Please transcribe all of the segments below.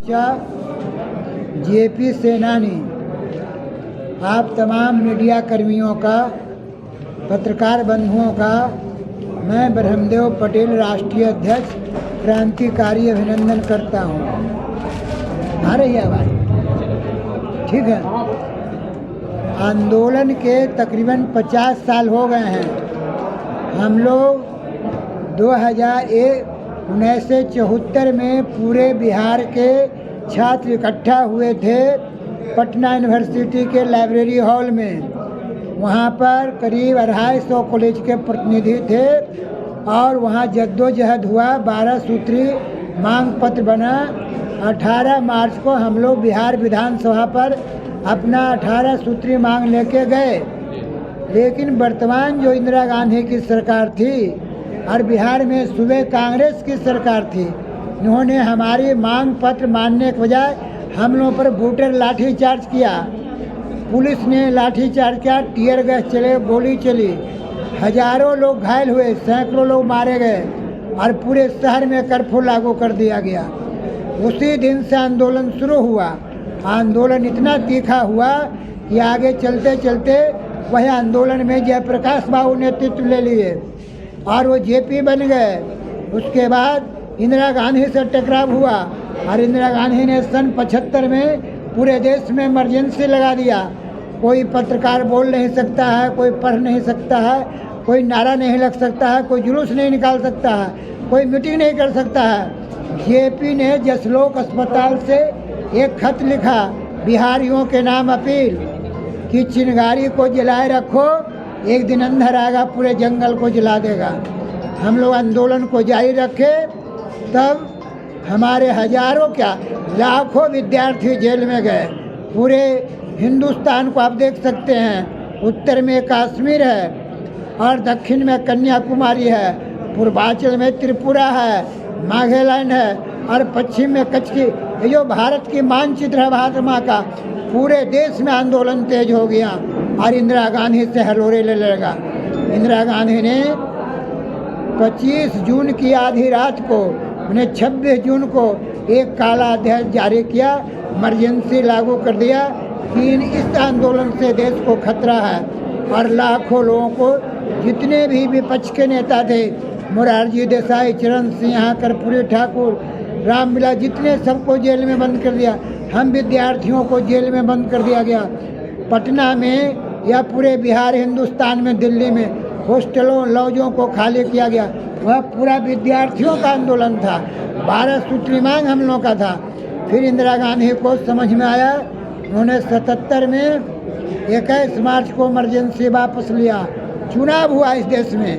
मोर्चा JP सेनानी, आप तमाम मीडिया कर्मियों का, पत्रकार बंधुओं का मैं ब्रह्मदेव पटेल राष्ट्रीय अध्यक्ष क्रांतिकारी अभिनंदन करता हूँ। आ रही है आवाज़? ठीक है। आंदोलन के तकरीबन 50 साल हो गए हैं। हम लोग 1974 में पूरे बिहार के छात्र इकट्ठा हुए थे पटना यूनिवर्सिटी के लाइब्रेरी हॉल में। वहाँ पर करीब 250 कॉलेज के प्रतिनिधि थे और वहाँ जद्दोजहद हुआ। 12 सूत्री मांग पत्र बना। 18 मार्च को हम लोग बिहार विधानसभा पर अपना 18 सूत्री मांग लेके गए। लेकिन वर्तमान जो इंदिरा गांधी की सरकार थी और बिहार में सुबह कांग्रेस की सरकार थी, उन्होंने हमारी मांग पत्र मानने के बजाय हम लोगों पर बूटर लाठीचार्ज किया। पुलिस ने लाठीचार्ज किया, टीयर गैस चले, गोली चली, हजारों लोग घायल हुए, सैकड़ों लोग मारे गए और पूरे शहर में कर्फ्यू लागू कर दिया गया। उसी दिन से आंदोलन शुरू हुआ। आंदोलन इतना तीखा हुआ कि आगे चलते चलते वह आंदोलन में जयप्रकाश बाबू नेतृत्व ले लिए और वो जेपी बन गए। उसके बाद इंदिरा गांधी से टकराव हुआ और इंदिरा गांधी ने सन 75 में पूरे देश में इमरजेंसी लगा दिया। कोई पत्रकार बोल नहीं सकता है, कोई पढ़ नहीं सकता है, कोई नारा नहीं लग सकता है, कोई जुलूस नहीं निकाल सकता है, कोई मीटिंग नहीं कर सकता है। जेपी ने जसलोक अस्पताल से एक खत लिखा, बिहारियों के नाम अपील कि चिंगारी को जलाए रखो, एक दिन अंधर आएगा पूरे जंगल को जला देगा। हम लोग आंदोलन को जारी रखे, तब हमारे हजारों क्या लाखों विद्यार्थी जेल में गए। पूरे हिंदुस्तान को आप देख सकते हैं, उत्तर में कश्मीर है और दक्षिण में कन्याकुमारी है, पूर्वांचल में त्रिपुरा है, नागालैंड है और पश्चिम में कच्छ की, ये जो भारत की मानचित्र है भारत माँ का, पूरे देश में आंदोलन तेज हो गया और इंदिरा गांधी से हलोरे ले लेगा। इंदिरा गांधी ने 25 जून की आधी रात को, उन्हें 26 जून को एक काला अध्यादेश जारी किया, इमरजेंसी लागू कर दिया कि इस आंदोलन से देश को खतरा है। और लाखों लोगों को, जितने भी विपक्ष के नेता थे, मोरारजी देसाई, चरण सिंह, कर्पूरी ठाकुर, रामविलास, जितने सबको जेल में बंद कर दिया। हम विद्यार्थियों को जेल में बंद कर दिया गया। पटना में या पूरे बिहार, हिंदुस्तान में, दिल्ली में हॉस्टलों, लॉजों को खाली किया गया। वह पूरा विद्यार्थियों का आंदोलन था। 12 सूत्री मांग हम लोगों का था। फिर इंदिरा गांधी को समझ में आया, उन्होंने 77 में 21 मार्च को इमरजेंसी वापस लिया। चुनाव हुआ इस देश में,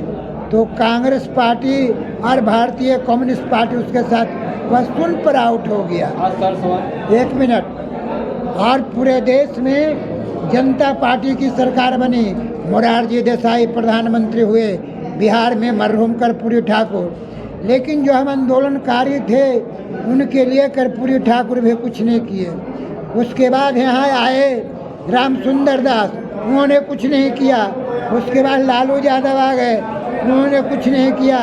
तो कांग्रेस पार्टी और भारतीय कम्युनिस्ट पार्टी उसके साथ वह सुन पर आउट हो गया। एक मिनट। और पूरे देश में जनता पार्टी की सरकार बनी, मोरारजी देसाई प्रधानमंत्री हुए, बिहार में मरहूम कर्पूरी ठाकुर। लेकिन जो हम आंदोलनकारी थे उनके लिए कर्पूरी ठाकुर भी कुछ नहीं किए। उसके बाद यहाँ आए राम सुंदर दास, उन्होंने कुछ नहीं किया। उसके बाद लालू यादव आ गए, उन्होंने कुछ नहीं किया।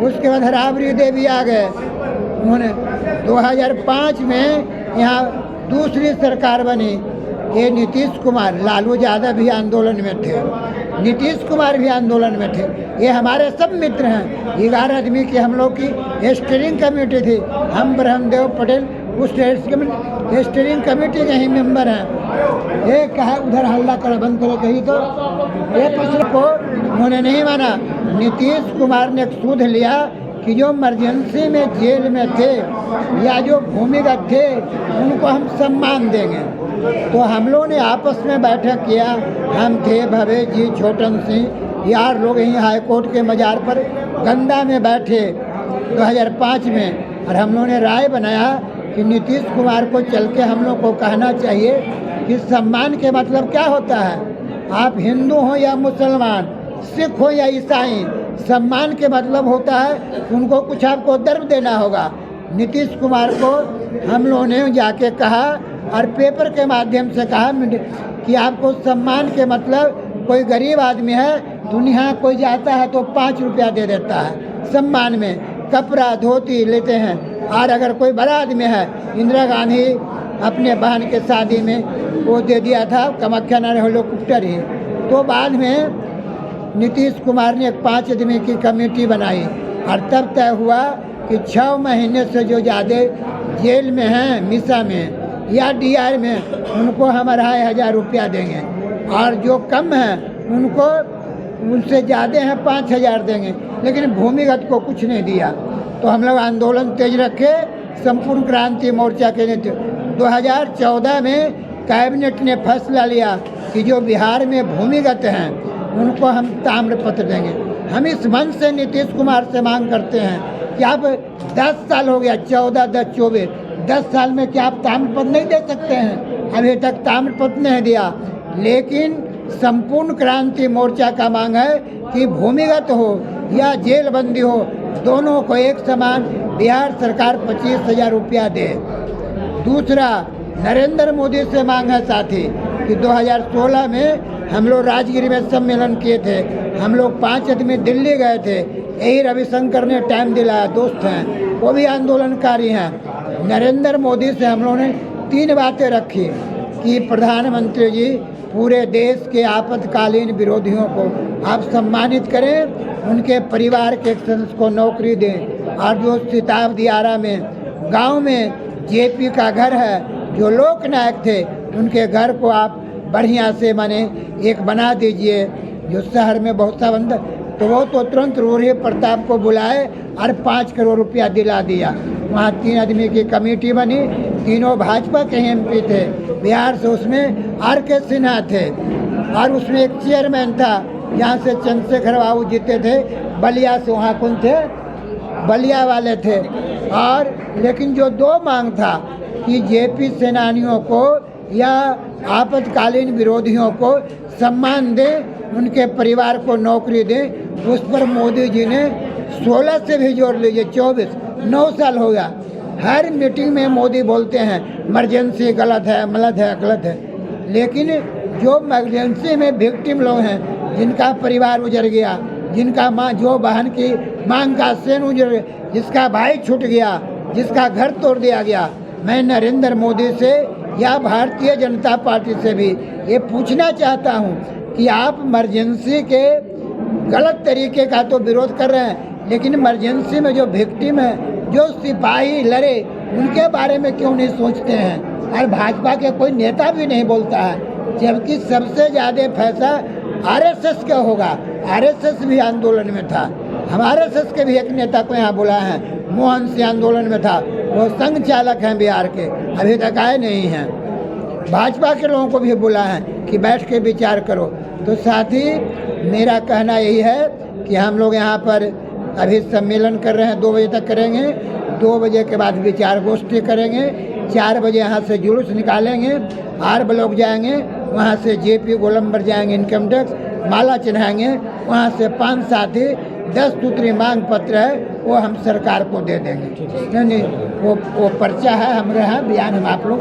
उसके बाद राबड़ी देवी आ गए, उन्होंने 2005 में यहाँ दूसरी सरकार बनी। ये नीतीश कुमार, लालू यादव भी आंदोलन में थे, नीतीश कुमार भी आंदोलन में थे। ये हमारे सब मित्र हैं। 11 आदमी की हम लोग की स्टीयरिंग कमेटी थी। हम ब्रह्मदेव पटेल उस स्टीयरिंग कमेटी के ही मेंबर हैं। ये कहा उधर हल्ला कर बंद करो कहीं, तो ये पिछले को उन्होंने नहीं माना। नीतीश कुमार ने सूद लिया कि जो इमरजेंसी में जेल में थे या जो भूमिगत थे उनको हम सम्मान देंगे। तो हम लोगों ने आपस में बैठक किया। हम थे भवेश जी, छोटन सिंह, यार लोग यहीं हाईकोर्ट के मजार पर गंदा में बैठे 2005 में, और हम लोगों ने राय बनाया कि नीतीश कुमार को चल के हम लोग को कहना चाहिए कि सम्मान के मतलब क्या होता है। आप हिंदू हो या मुसलमान, सिख हो या ईसाई, सम्मान के मतलब होता है उनको कुछ आपको दर्द देना होगा। नीतीश कुमार को हम लोगों ने जाके कहा और पेपर के माध्यम से कहा कि आपको सम्मान के मतलब, कोई गरीब आदमी है दुनिया कोई जाता है तो 5 रुपया दे देता है सम्मान में, कपड़ा धोती लेते हैं, और अगर कोई बड़ा आदमी है, इंदिरा गांधी अपने बहन के शादी में वो दे दिया था कामाख्या नगर हेलीकॉप्टर ही। तो बाद में नीतीश कुमार ने एक 5 आदमी की कमेटी बनाई और तब तय हुआ कि 6 महीने से जो ज़्यादा जेल में हैं, मिसा में या डीआर में, उनको हम 2,500 रुपया देंगे, और जो कम हैं उनको उनसे ज़्यादा हैं 5,000 देंगे, लेकिन भूमिगत को कुछ नहीं दिया। तो हम लोग आंदोलन तेज रखे, संपूर्ण क्रांति मोर्चा के नेतृत्व 2014 में कैबिनेट ने फैसला लिया कि जो बिहार में भूमिगत हैं उनको हम ताम्रपत्र देंगे। हम इस मंच से नीतीश कुमार से मांग करते हैं कि आप 10 साल हो गया, 14, 10, 24, 10 साल में क्या आप ताम्रपत्र नहीं दे सकते हैं? अभी तक ताम्रपत्र नहीं दिया। लेकिन संपूर्ण क्रांति मोर्चा का मांग है कि भूमिगत हो या जेलबंदी हो, दोनों को एक समान बिहार सरकार 25,000 रुपया दे। दूसरा, नरेंद्र मोदी से मांग है साथी कि 2016 में हम लोग राजगिरी में सम्मेलन किए थे, हम लोग 5 आदमी दिल्ली गए थे, यही रविशंकर ने टाइम दिलाया, दोस्त हैं, वो भी आंदोलनकारी हैं। नरेंद्र मोदी से हम लोगों ने 3 बातें रखी कि प्रधानमंत्री जी पूरे देश के आपातकालीन विरोधियों को आप सम्मानित करें, उनके परिवार के सदस्य को नौकरी दें, और जो सिताब दियारा में गांव में जेपी का घर है, जो लोकनायक थे, उनके घर को आप बढ़िया से माने एक बना दीजिए। जो शहर में बहुत सा बंद, तो वो तो तुरंत रूढ़ी प्रताप को बुलाए और 5 करोड़ रुपया दिला दिया। वहाँ 3 आदमी की कमेटी बनी, तीनों भाजपा के एमपी थे बिहार से, उसमें आर.के. सिन्हा थे, और उसमें एक चेयरमैन था यहाँ से चंद्रशेखर बाबू जीते थे, बलिया से, वहाँ कौन थे, बलिया वाले थे। और लेकिन जो 2 मांग था कि जेपी सेनानियों को या आपातकालीन विरोधियों को सम्मान दें, उनके परिवार को नौकरी दें, उस पर मोदी जी ने 16 से भी जोड़ लीजिए 24, 9 साल हो गया। हर मीटिंग में मोदी बोलते हैं इमरजेंसी गलत है, गलत है। लेकिन जो इमरजेंसी में विक्टिम लोग हैं, जिनका परिवार उजड़ गया, जिनका माँ, जो बहन की मांग का सेन उजड़ गया, जिसका भाई छूट गया, जिसका घर तोड़ दिया गया, मैं नरेंद्र मोदी से या भारतीय जनता पार्टी से भी ये पूछना चाहता हूँ कि आप इमरजेंसी के गलत तरीके का तो विरोध कर रहे हैं, लेकिन इमरजेंसी में जो विक्टिम है, जो सिपाही लड़े, उनके बारे में क्यों नहीं सोचते हैं? और भाजपा के कोई नेता भी नहीं बोलता है, जबकि सबसे ज़्यादा पैसा आरएसएस का होगा। आरएसएस भी आंदोलन में था, हम आरएसएस के भी एक नेता को यहाँ बुलाए हैं, मोहन सिंह आंदोलन में था, वो संघ चालक हैं बिहार के, अभी तक आए नहीं हैं। भाजपा के लोगों को भी बुलाए हैं कि बैठ के विचार करो। तो साथ ही मेरा कहना यही है कि हम लोग यहाँ पर अभी सम्मेलन कर रहे हैं, 2 बजे तक करेंगे, 2 बजे के बाद विचार गोष्ठी करेंगे, 4 बजे यहाँ से जुलूस निकालेंगे, आर ब्लॉक जाएंगे, वहाँ से जेपी गोलम्बर जाएंगे, इनकम टैक्स माला चढ़ाएंगे, वहाँ से 5 साथी 10 सूत्री मांग पत्र है, वो हम सरकार को दे देंगे। नहीं, वो पर्चा है हमारे यहाँ, बयान हम आप लोग